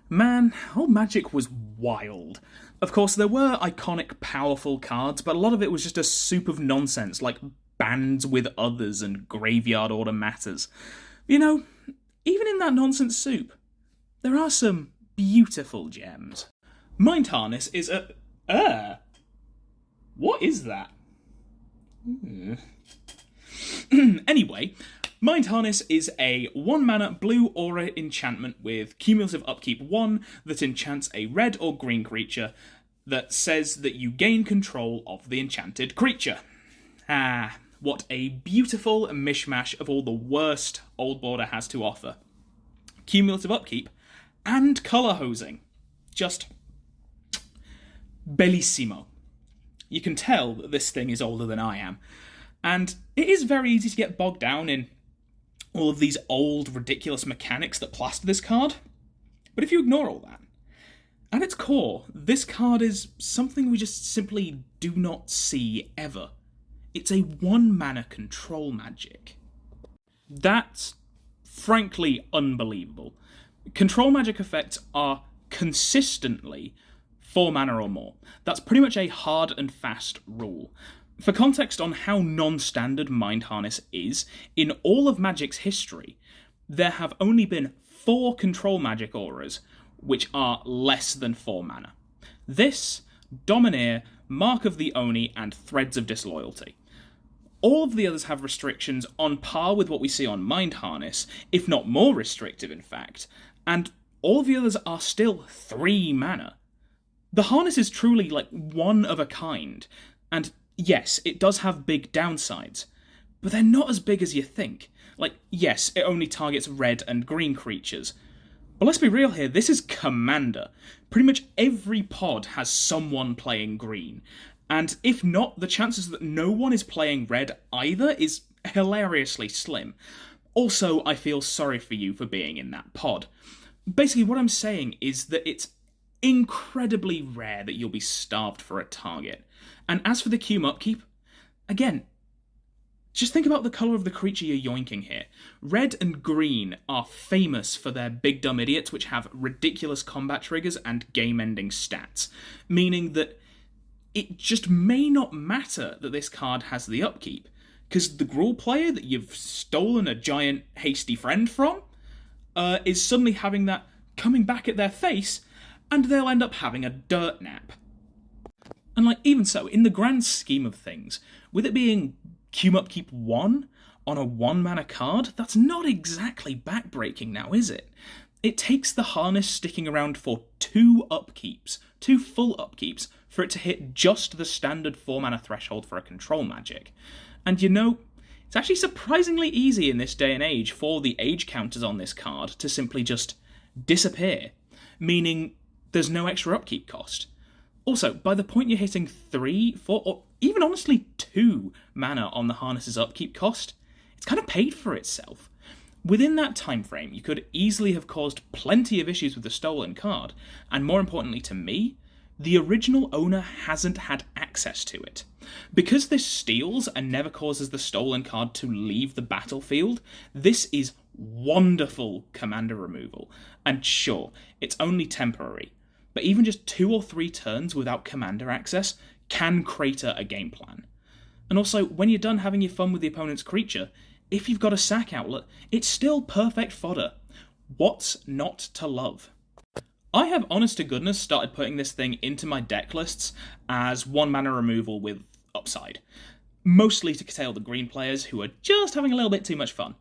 Man, old Magic was wild. Of course, there were iconic, powerful cards, but a lot of it was just a soup of nonsense, like bands with others and graveyard order matters. You know, even in that nonsense soup, there are some beautiful gems. Mind Harness is a. What is that? Anyway, Mind Harness is a 1 mana blue aura enchantment with cumulative upkeep 1 that enchants a red or green creature that says that you gain control of the enchanted creature. Ah, what a beautiful mishmash of all the worst Old Border has to offer. Cumulative upkeep and colour hosing. Just bellissimo. You can tell that this thing is older than I am. And it is very easy to get bogged down in all of these old, ridiculous mechanics that plaster this card. But if you ignore all that, at its core, this card is something we just simply do not see ever. It's a 1 mana control magic. That's frankly unbelievable. Control magic effects are consistently 4 mana or more. That's pretty much a hard and fast rule. For context on how non-standard Mind Harness is, in all of Magic's history, there have only been 4 control magic auras which are less than 4 mana. This, Domineer, Mark of the Oni, and Threads of Disloyalty. All of the others have restrictions on par with what we see on Mind Harness, if not more restrictive in fact, and all of the others are still 3 mana. The Harness is truly like one of a kind, and yes, it does have big downsides, but they're not as big as you think. Like, yes, it only targets red and green creatures, but let's be real here, this is Commander. Pretty much every pod has someone playing green, and if not, the chances that no one is playing red either is hilariously slim. Also, I feel sorry for you for being in that pod. Basically, what I'm saying is that it's incredibly rare that you'll be starved for a target. And as for the cum upkeep, again, just think about the colour of the creature you're yoinking here. Red and green are famous for their big dumb idiots which have ridiculous combat triggers and game-ending stats, meaning that it just may not matter that this card has the upkeep, because the Gruul player that you've stolen a giant hasty friend from is suddenly having that coming back at their face, and they'll end up having a dirt nap. And even so, in the grand scheme of things, with it being cum upkeep 1 on a 1 mana card, that's not exactly backbreaking now, is it? It takes the Harness sticking around for 2 upkeeps, 2 full upkeeps, for it to hit just the standard 4 mana threshold for a control magic. And it's actually surprisingly easy in this day and age for the age counters on this card to simply just disappear, meaning there's no extra upkeep cost. Also, by the point you're hitting 3, 4, or even honestly 2 mana on the Harness's upkeep cost, it's kind of paid for itself. Within that time frame, you could easily have caused plenty of issues with the stolen card, and more importantly to me, the original owner hasn't had access to it. Because this steals and never causes the stolen card to leave the battlefield, this is wonderful commander removal. And sure, it's only temporary, but even just 2 or 3 turns without commander access can crater a game plan. And also, when you're done having your fun with the opponent's creature, if you've got a sack outlet, it's still perfect fodder. What's not to love? I have honest to goodness started putting this thing into my deck lists as 1 mana removal with upside. Mostly to curtail the green players who are just having a little bit too much fun.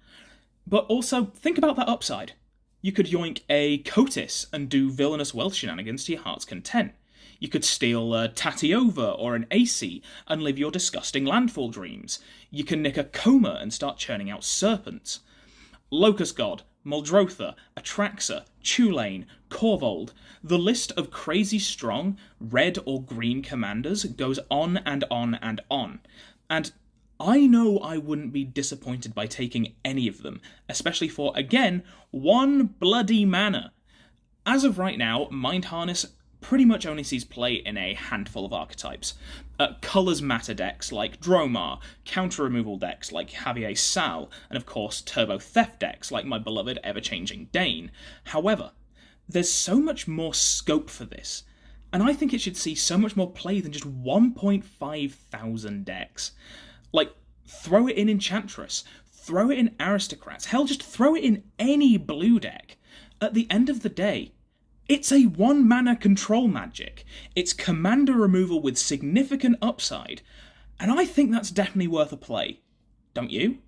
But also, think about that upside. You could yoink a Cotis and do villainous wealth shenanigans to your heart's content. You could steal a Tatiova or an AC and live your disgusting landfall dreams. You can nick a Coma and start churning out serpents. Locust God, Muldrotha, Atraxa, Tulane, Corvold. The list of crazy strong red or green commanders goes on and on and on. And I know I wouldn't be disappointed by taking any of them, especially for, again, 1 bloody mana. As of right now, Mind Harness pretty much only sees play in a handful of archetypes. Colours matter decks like Dromar, counter removal decks like Javier Sal, and of course Turbo Theft decks like my beloved ever-changing Dane. However, there's so much more scope for this, and I think it should see so much more play than just 1.5 thousand decks. Like, throw it in Enchantress, throw it in Aristocrats, hell, just throw it in any blue deck. At the end of the day, it's a 1-mana control magic. It's commander removal with significant upside, and I think that's definitely worth a play. Don't you?